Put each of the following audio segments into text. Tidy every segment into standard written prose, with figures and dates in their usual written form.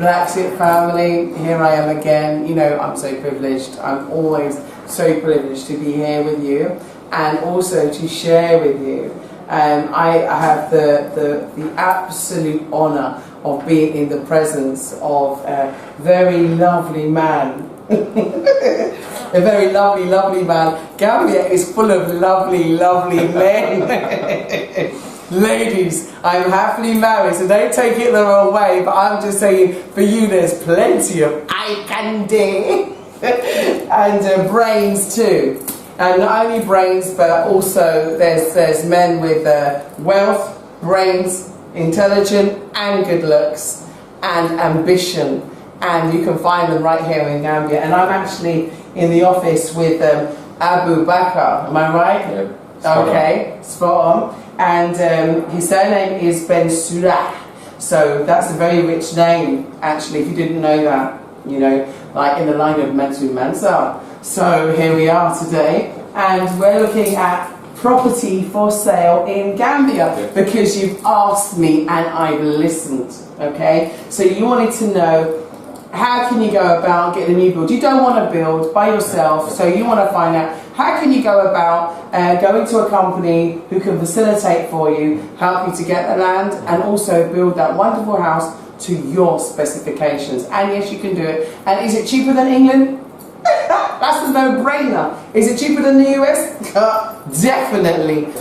Brexit family, here I am again. You know, I'm so privileged. I'm always so privileged to be here with you and also to share with you. I have the absolute honour of being in the presence of a very lovely man. A very lovely man. Gambia is full of lovely men. Ladies, I'm happily married, so don't take it the wrong way, but I'm just saying, for you there's plenty of eye candy and brains too. And not only brains, but also there's men with wealth, brains, intelligent and good looks and ambition. And you can find them right here in Gambia. And I'm actually in the office with Abu Bakr, am I right? Yeah. Okay, spot on. And his surname is Ben Surah. So that's a very rich name, actually, if you didn't know that. You know, like in the line of Mansour Mansar. So here we are today, and we're looking at property for sale in Gambia because you've asked me and I've listened. Okay, so you wanted to know, how can you go about getting a new build? You don't want to build by yourself, so you want to find out how can you go about going to a company who can facilitate for you, help you to get the land, and also build that wonderful house to your specifications. And yes, you can do it. And is it cheaper than England? That's a no-brainer. Is it cheaper than the US? Definitely.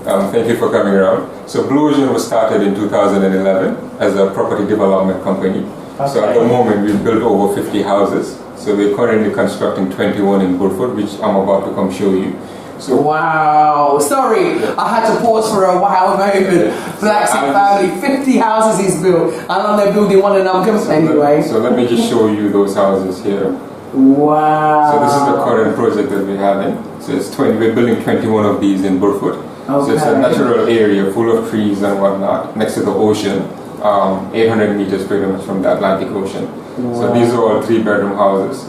Thank you for coming around. So Blue Ocean was started in 2011 as a property development company. Okay. So at the moment we've built over 50 houses. So we're currently constructing 21 in Burford, which I'm about to come show you. So wow, sorry, I had to pause for a while moment. Brexit family, 50 houses is built, and I'm there building one and I'm coming anyway. So let me just show you those houses here. Wow. So this is the current project that we're having. So it's we're building 21 of these in Burford. Okay. So it's a natural area full of trees and whatnot, next to the ocean, 800 meters pretty much from the Atlantic Ocean. Wow. So these are all 3-bedroom houses.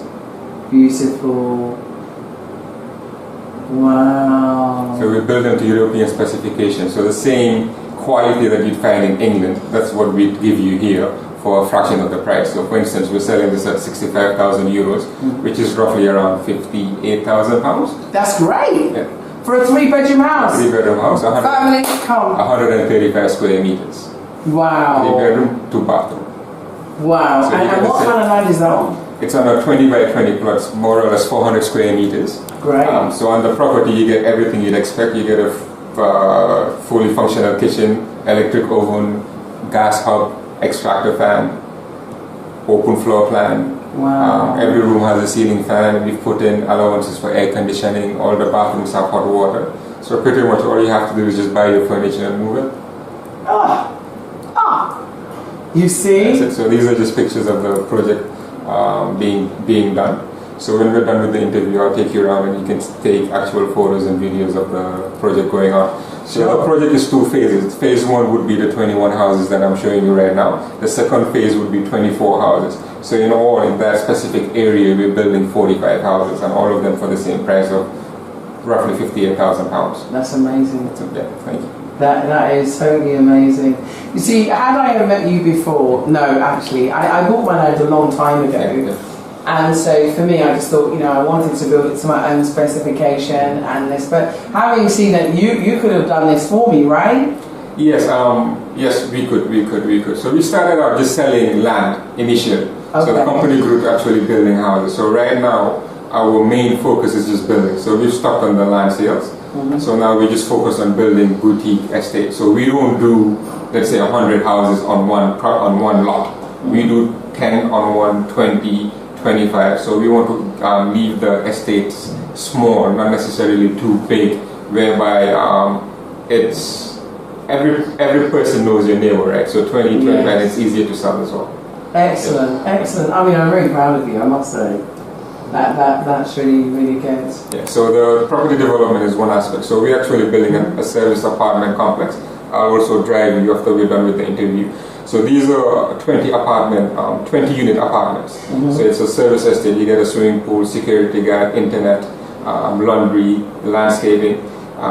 Beautiful. Wow. So we build them to European specifications. So the same quality that you'd find in England, that's what we give you here for a fraction of the price. So for instance, we're selling this at 65,000 euros, which is roughly around 58,000 pounds. That's great. Yeah. For a 3-bedroom house. 3-bedroom house. Family, come. 135 square meters. Wow. 3-bedroom, 2-bathroom. Wow. So and what kind of land is that on? It's on a 20 by 20 plots, more or less 400 square meters. Great. So on the property you get everything you'd expect. You get a fully functional kitchen, electric oven, gas hub, extractor fan, open floor plan. Wow. Every room has a ceiling fan. We've put in allowances for air conditioning. All the bathrooms have hot water. So pretty much all you have to do is just buy your furniture and move it. You see? So these are just pictures of the project being done. So when we're done with the interview, I'll take you around and you can take actual photos and videos of the project going on. So the project is 2 phases. Phase 1 would be the 21 houses that I'm showing you right now. The second phase would be 24 houses. So in all, in that specific area, we're building 45 houses, and all of them for the same price of roughly 58,000 pounds. That's amazing. So, yeah, thank you. That is totally amazing. You see, had I ever met you before? No, actually, I bought my land a long time ago. Yeah. And so for me, I just thought, you know, I wanted to build it to my own specification and this. But having seen that, you could have done this for me, right? Yes, yes, we could. So we started out just selling land initially. Okay. So the company grew to actually building houses. So right now, our main focus is just building. So we've stopped on the land sales. Mm-hmm. So now we just focus on building boutique estates. So we don't do, let's say, 100 houses on one lot. Mm-hmm. We do 10 on one, 20, 25. So we want to leave the estates small, not necessarily too big, whereby it's every person knows your neighbor, right? So 20, 25, and it's easier to sell as well. Excellent, excellent. I mean, I'm very proud of you, I must say. That's really, really good. Yeah, so the property development is one aspect. So we're actually building a service apartment complex. I'll also drive you after we're done with the interview. So these are 20 unit apartments. So it's a service estate. You get a swimming pool, security guard, internet, laundry, landscaping.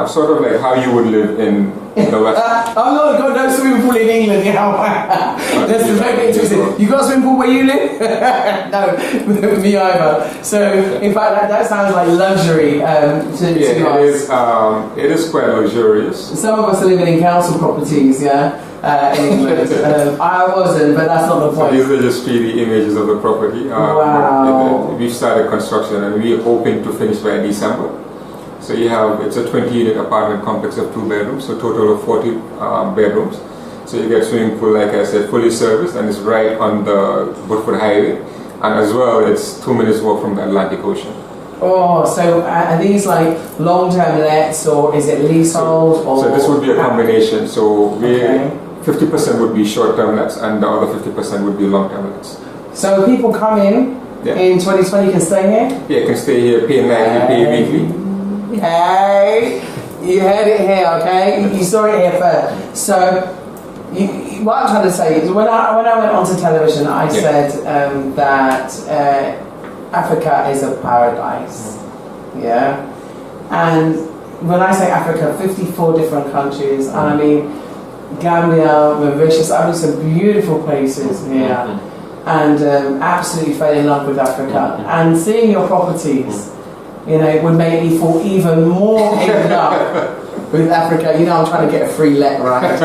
Sort of like how you would live in the West. I'm not got no swimming pool in England, you know. That's the very interesting. You got a swimming pool where you live? No, me either. So in fact, that sounds like luxury to us. It is quite luxurious. Some of us are living in council properties, in England. I wasn't, but that's not the point. So these are just 3D images of the property. Wow. We've started construction and we're hoping to finish by December. So it's a 20-unit apartment complex of 2 bedrooms, so total of 40 bedrooms. So you get swimming pool, like I said, fully serviced, and it's right on the Woodford Highway. And as well, it's 2 minutes walk from the Atlantic Ocean. Oh, so are these like long-term lets, or is it leasehold? So this would be a combination. So 50% would be short-term lets, and the other 50% would be long-term lets. So people come in 2020 can stay here? Yeah, can stay here, pay nightly, pay weekly. Hey, you heard it here, okay? You saw it here first. So, what I'm trying to say is, when I went onto television, I said that Africa is a paradise. Yeah, and when I say Africa, 54 different countries, and I mean Gambia, Mauritius. I mean some beautiful places here, and absolutely fell in love with Africa. And seeing your properties, would make me fall even more in love with Africa. I'm trying to get a free let, right?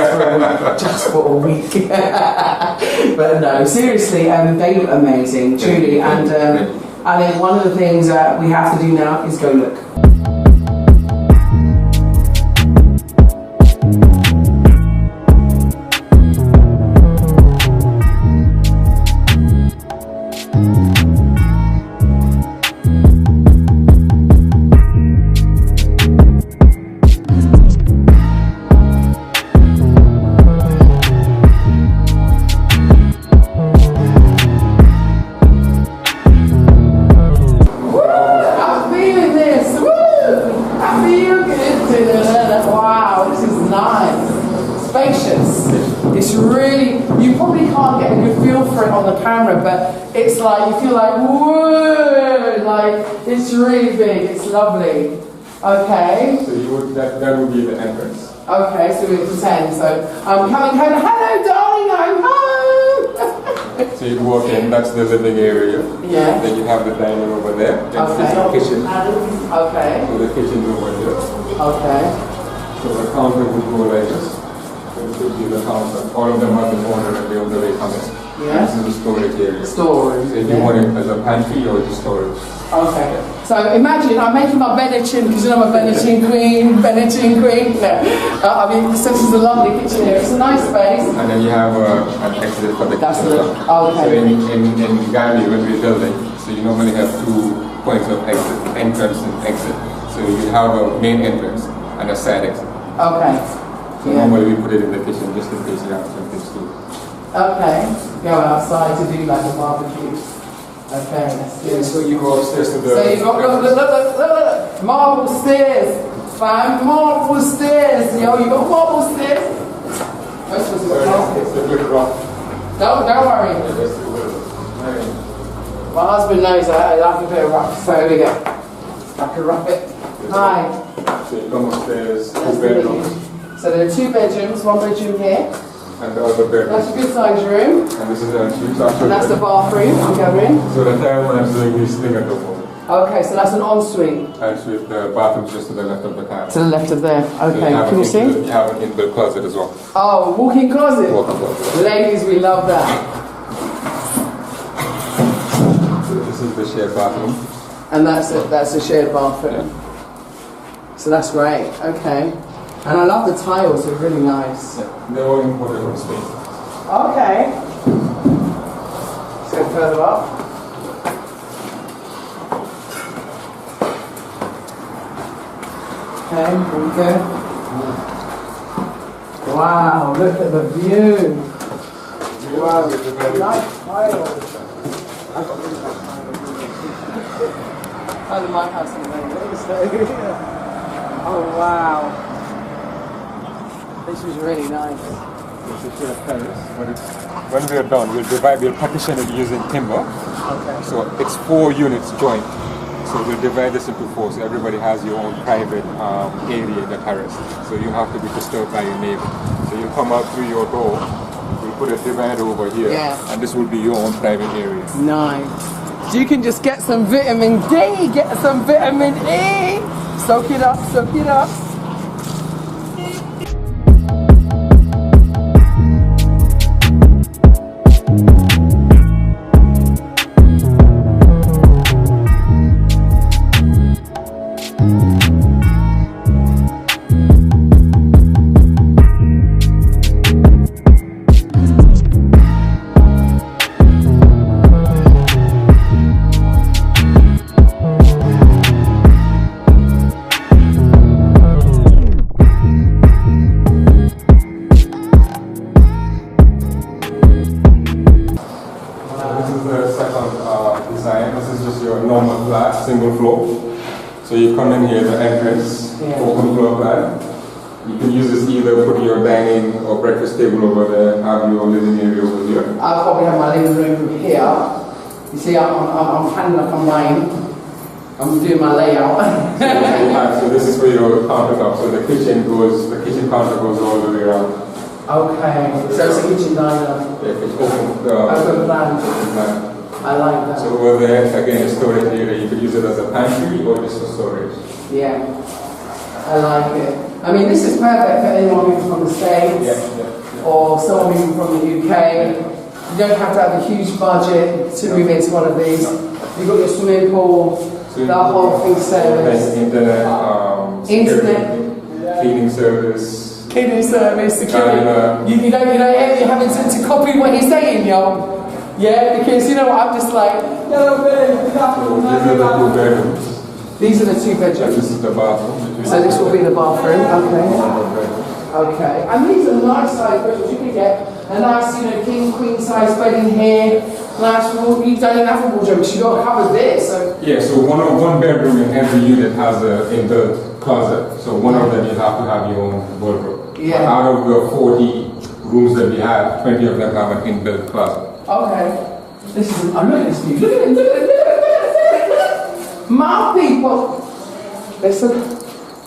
Just for a week. But no, seriously, they look amazing, truly. And I think one of the things that we have to do now is go look. It's really, you probably can't get a good feel for it on the camera, but it's like, you feel like, whoa, like, it's really big, it's lovely. Okay. So that would be the entrance. Okay, so we pretend. So I'm coming home, hello darling, I'm home. So you walk in, that's the living area. Yeah. Then you have the dining over there. Then Okay. the kitchen. Okay. So the kitchen's over here. Okay. So the counter would go like this. This would be the counter. All of them have the corner and they on the way coming. Yeah. This is the storage area. Storage. So if you want it as a pantry or just storage. Okay. So imagine I'm making my Benetton, because I'm a Benetton queen. No. I mean, this is a lovely kitchen here. It's a nice space. And then you have an exit for the That's kitchen. okay. So in Gambia, when we're building, so you normally have 2 points of exit, entrance and exit. So you have a main entrance and a side exit. Okay. So normally we put it in the kitchen just in case you have something to do. Okay. Go outside to do like a barbecue. Okay, that's good. So you go upstairs to the... So you got, look, marble stairs. Fine, marble stairs. Yo, you got marble stairs. What's this? It's a bit rough. Don't worry. My husband knows I like a bit of rough, so here we go. I can rough it. Hi. So you come upstairs, 2 bedrooms. So there are 2 bedrooms, 1 bedroom here. And the other bedroom. That's a good sized room. And this is the entrance. And that's the bathroom. I'm going. So the entire man's doing this thing at the moment. Okay, so that's an ensuite. Ensuite, the bathroom's just to the left of the tile. To the left of there. Okay, So can you see? You have an inbuilt closet as well. Oh, walk-in closet. Walk-in closet. Ladies, we love that. So this is the shared bathroom. And that's a shared bathroom. Yeah. So that's great. Okay. And I love the tiles, they're really nice. Yeah. They're all imported from Spain. Okay. Let's go further up. Okay, here we go. Wow, look at the view. Wow, nice tiles. Oh, the my house in the Oh, wow. This is really nice. It's a terrace. When we are done, we'll partition it using timber. Okay. So it's 4 units joint. So we'll divide this into 4. So everybody has your own private area in the terrace. So you have to be disturbed by your neighbor. So you come out through your door. We'll put a divider over here. Yeah. And this will be your own private area. Nice. So you can just get some vitamin D, get some vitamin E. Soak it up, soak it up. Single floor. So you come in here, the entrance, open floor plan. You can use this either put your dining or breakfast table over there, have your living area over here. I'll probably have my living room here. You see, I'm handing up on mine. I'm doing my layout. So this is for your countertop. So the kitchen counter goes all the way around. Okay, so it's a kitchen diner. Yeah, it's open. Open plan. I like that. So over there, again, a storage area. You could use it as a pantry or just for storage. Yeah, I like it. I mean, this is perfect for anyone who's from the States or someone who's from the UK. You don't have to have a huge budget to move into one of these. You've got your swimming pool, the whole thing service. Internet, cleaning service. Cleaning service, security. You know, you're having to copy what he's saying, yo. Yeah, because you know what, I'm just like, no, these are the 2 bedrooms. These are the 2 bedrooms. This is the bathroom. So this will be the bathroom, okay. And these are nice size bedrooms. You can get a nice, king, queen size bed in here. Nice, you don't even have a wardrobe because you've got covered this. So. Yeah, so one bedroom in every unit has an inbuilt closet. So one of them you have to have your own wardrobe. Yeah. But out of the 40 rooms that we have, 20 of them have an inbuilt closet. Okay. This is, I'm looking at this view. Look at it, look at it, look at it, look at it. My people. Listen,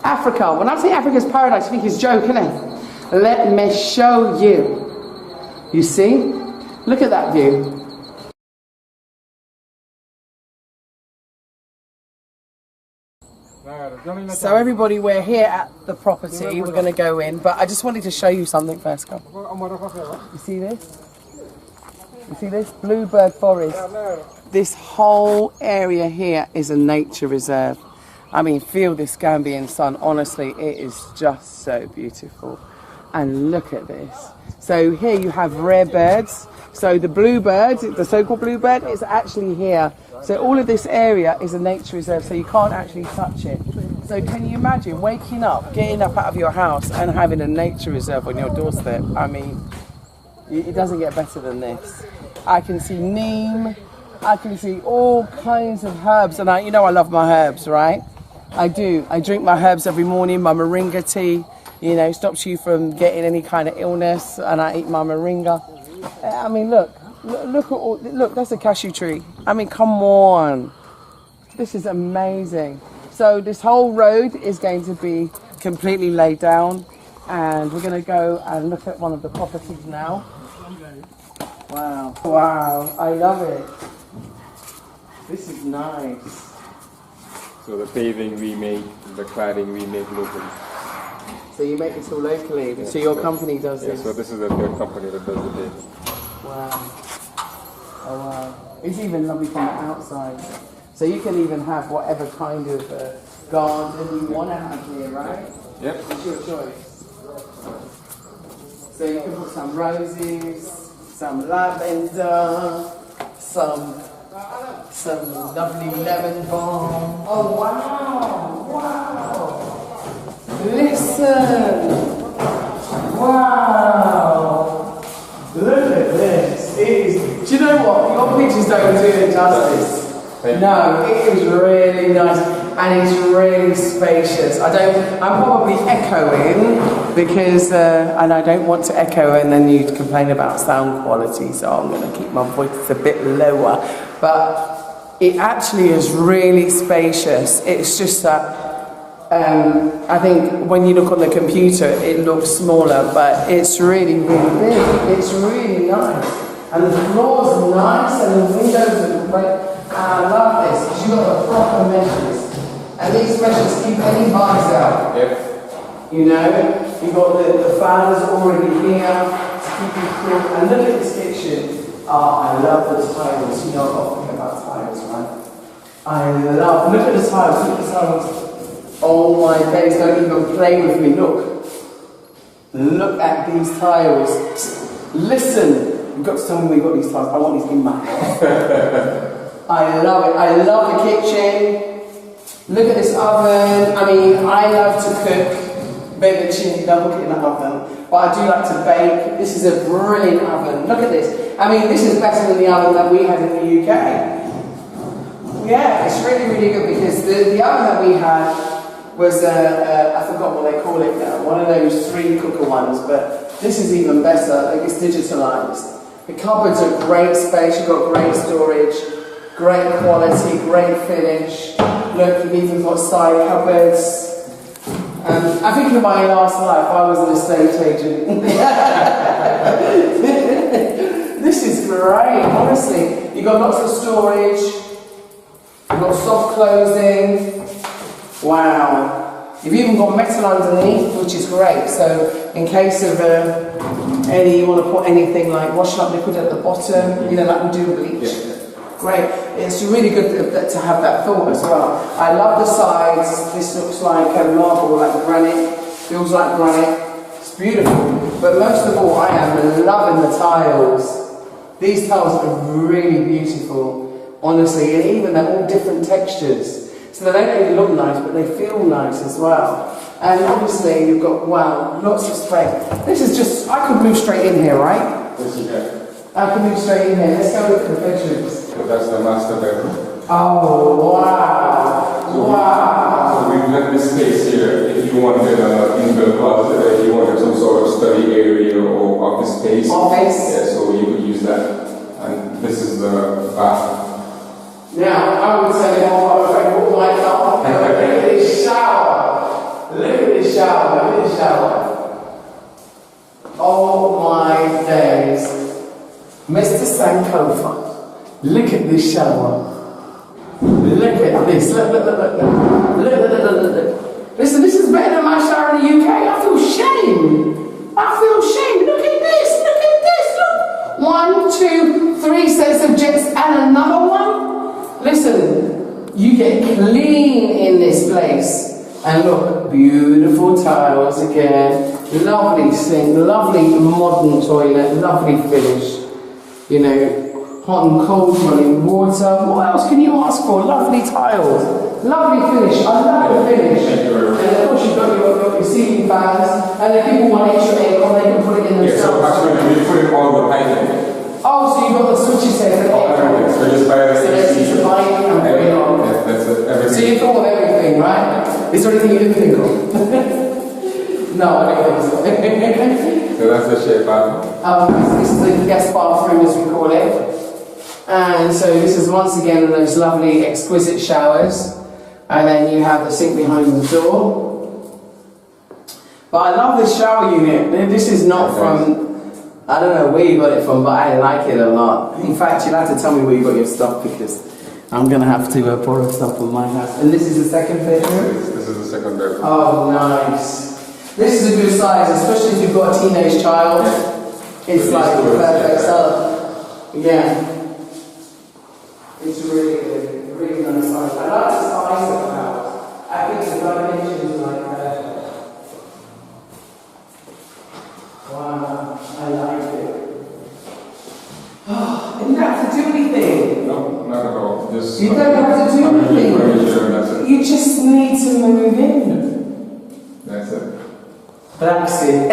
Africa. When I say Africa's paradise, I think it's a joke, isn't it? Let me show you. You see? Look at that view. So everybody, we're here at the property. We're going to go in, but I just wanted to show you something first. Come. You see this? You see this? Bluebird Forest. This whole area here is a nature reserve. I mean, feel this Gambian sun. Honestly, it is just so beautiful. And look at this. So here you have rare birds. So the bluebird, the so-called bluebird, is actually here. So all of this area is a nature reserve, so you can't actually touch it. So can you imagine waking up, getting up out of your house and having a nature reserve on your doorstep? I mean, it doesn't get better than this. I can see neem, I can see all kinds of herbs, and I love my herbs, right? I do. I drink my herbs every morning, my moringa tea, stops you from getting any kind of illness, and I eat my moringa. I mean, look at all, look, that's a cashew tree. I mean, come on. This is amazing. So this whole road is going to be completely laid down, and we're going to go and look at one of the properties now. Wow. Wow, I love it. This is nice. So the paving we make, the cladding we make locally. So you make this all locally? Yeah, so your company does this? So this is a third company that does the paving. Wow. Oh wow. It's even lovely from the outside. So you can even have whatever kind of garden you want to have here, right? Yep. It's your choice. So you can put some roses, some lavender, some lovely lemon balm. Oh wow! Wow! Listen. Wow. Look at this. It is, do you know what? Your pictures don't do it justice. No, it is really nice and it's really spacious. I'm probably echoing because, and I don't want to echo and then you'd complain about sound quality, so I'm going to keep my voice a bit lower. But it actually is really spacious. It's just that I think when you look on the computer, it looks smaller, but it's really, really big. It's really nice. And the floors are nice and the windows are great. And I love this because you've got the proper measures. And these measures keep any bugs out. Yep. You know, you've got the fans already here to keep you cool. And look at this kitchen. Oh, I love the tiles. You know, I'm talking about tiles, right? Look at the tiles, look at the tiles. Oh my days, don't even play with me, look. Look at these tiles. Listen, you've got to tell me where you got these tiles. I want these in my house. I love it. I love the kitchen. Look at this oven. I mean, I love to cook. Beverage, don't cook it in the oven. But I do like to bake. This is a brilliant oven. Look at this. I mean, this is better than the oven that we had in the UK. Yeah, it's really, really good because the oven that we had was, I forgot what they call it now, one of those 3-cooker ones, but this is even better, like it's digitalized. The cupboards are great space, you've got great storage, great quality, great finish. Look, you've even got side cupboards. I think in my last life I was an estate agent. This is great, honestly. You've got lots of storage, you've got soft closing. Wow. You've even got metal underneath, which is great. So in case of you want to put anything like washing up liquid at the bottom, you know, like we do bleach. Yeah. Great. It's really good to have that thought as well. I love the sides. This looks like marble, like granite. Feels like granite. It's beautiful. But most of all, I am loving the tiles. These tiles are really beautiful, honestly, and even they're all different textures. So they don't only look nice, but they feel nice as well. And obviously you've got, wow, lots of space. This is just, I could move straight in here, right? Yes, you can. I can move straight in here. Let's go look at the bedrooms. So that's the master bedroom. Oh, wow. So Wow. So we've got this space here. If you wanted an inbuilt closet, if you wanted some sort of study area or office space. Office. Yeah, so you could use that. And this is the bathroom. Now, I would say, oh my God, look at this shower. Look at this shower. Look at this shower. Oh my days. Mr. Sankofa, look at this shower. Look at this. Look. Listen, this is better than my shower in the UK. I feel shame. Look at this. Look. 1, 2, 3 sets of jets and another one. Listen, you get clean in this place. And look, beautiful tiles again. Lovely sink, lovely modern toilet, lovely finish. You know, hot and cold running water. What else can you ask for? Lovely tiles, lovely finish. I love the finish. And of course you've got your ceiling fans. And if people want extra aircon, they can put it in themselves. Yeah, so actually we put it all the piping. Oh, so you've got the switches there for everything. So just buy this is the bike and put it on. Yeah, that's it. Everything. So you thought of everything, right? Is there anything you didn't think of? No, I don't think so. So that's the shape bathroom. This is the guest bathroom, as we call it. And so this is once again those lovely, exquisite showers. And then you have the sink behind the door. But I love this shower unit. This is not from, I don't know where you got it from, but I like it a lot. In fact, you'll have to tell me where you got your stuff because I'm going to have to borrow stuff from my house. And this is the second bedroom? This is the second bedroom. Oh, nice. This is a good size, especially if you've got a teenage child. It's like the perfect size. Yeah. It's really good. Really nice size. I like the size of the house. I think the dimensions are like that. Wow, I like it. Oh, you don't have to do anything. No, not at all. Just you don't have to do anything. You just need to move in. That's it. Blacksit.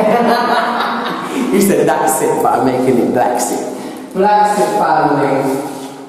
You said that's it, but I'm making it Blacksit. Blacksit family.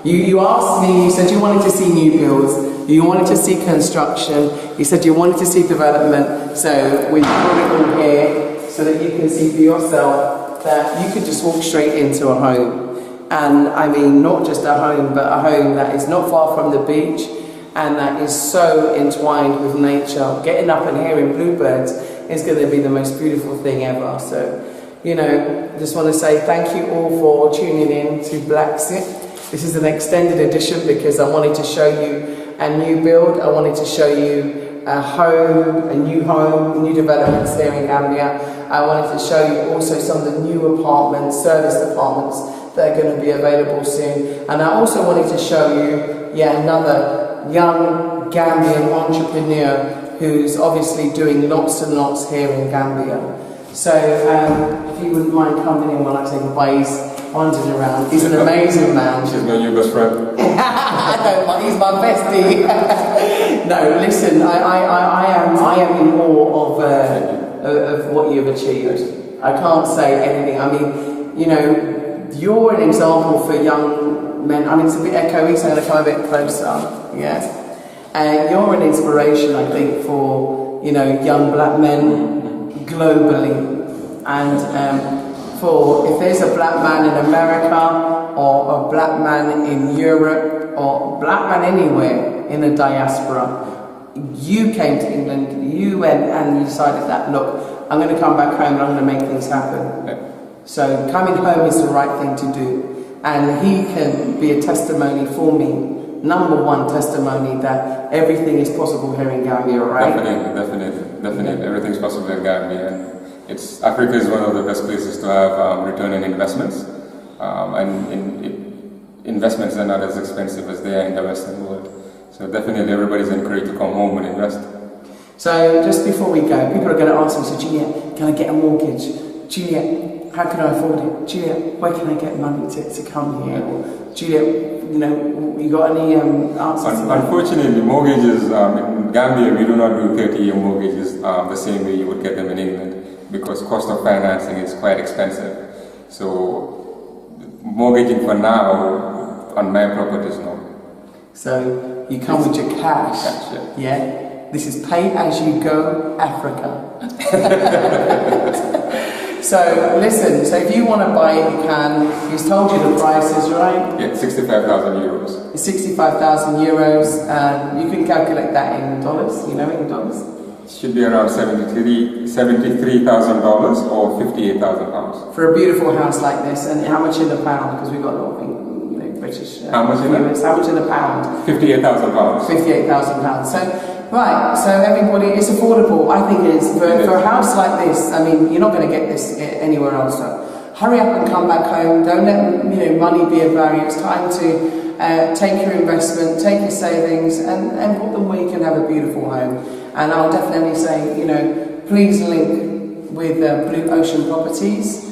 You asked me, you said you wanted to see new builds, you wanted to see construction, you said you wanted to see development, so we put it all here so that you can see for yourself that you could just walk straight into a home. And I mean, not just a home, but a home that is not far from the beach and that is so entwined with nature. Getting up and hearing bluebirds is going to be the most beautiful thing ever. So, you know, I just want to say thank you all for tuning in to Blacksit. This is an extended edition because I wanted to show you a new build. I wanted to show you a home, new developments here in Gambia. I wanted to show you also some of the new apartments, service apartments that are going to be available soon. And I also wanted to show you another young Gambian entrepreneur who's obviously doing lots and lots here in Gambia. So if you wouldn't mind coming in while I say goodbye, he's wandering around. He's an amazing man. She's my new best friend. He's my bestie. No, listen, I am in awe of what you've achieved. I can't say anything. I mean, you know, you're an example for young men. I mean, it's a bit echoey, so I'm going to come a bit closer. Yes. And you're an inspiration, I think, for, you know, young black men globally. And for if there's a black man in America or a black man in Europe or a black man anywhere in the diaspora, you came to England, you went and you decided that, look, I'm going to come back home and I'm going to make things happen. Yeah. So coming home is the right thing to do. And he can be a testimony for me. Number one testimony that everything is possible here in Gambia, right? Definitely. Everything's possible in Gambia. And Africa is one of the best places to have return on investments. Investments are not as expensive as they are in the Western world. So definitely everybody's encouraged to come home and invest. So just before we go, people are going to ask me, so Juliet, can I get a mortgage? Juliet, how can I afford it? Juliet, where can I get money to come here? Or Juliet, you know, you got any answers? Unfortunately, mortgages in Gambia, we do not do 30-year mortgages the same way you would get them in England because cost of financing is quite expensive. So mortgaging for now on my properties, no. So you come with your cash. Yeah. This is pay as you go Africa. So listen, so if you want to buy it, you can. He's told you the prices, right? Yeah, 65,000 euros. It's 65,000 euros, and you can calculate that in dollars, you know, in dollars? It should be around $73,000 or £58,000. For a beautiful house like this, and how much in a pound? Because we've got a lot of, you know, British. How much in a? How much in a pound? £58,000. £58,000. So, right, so everybody, it's affordable. I think it is. For a house like this, I mean, you're not going to get this anywhere else. So hurry up and come back home. Don't let money be a barrier. It's time to take your investment, take your savings, and put them where you can have a beautiful home. And I'll definitely say, please link with Blue Ocean Properties.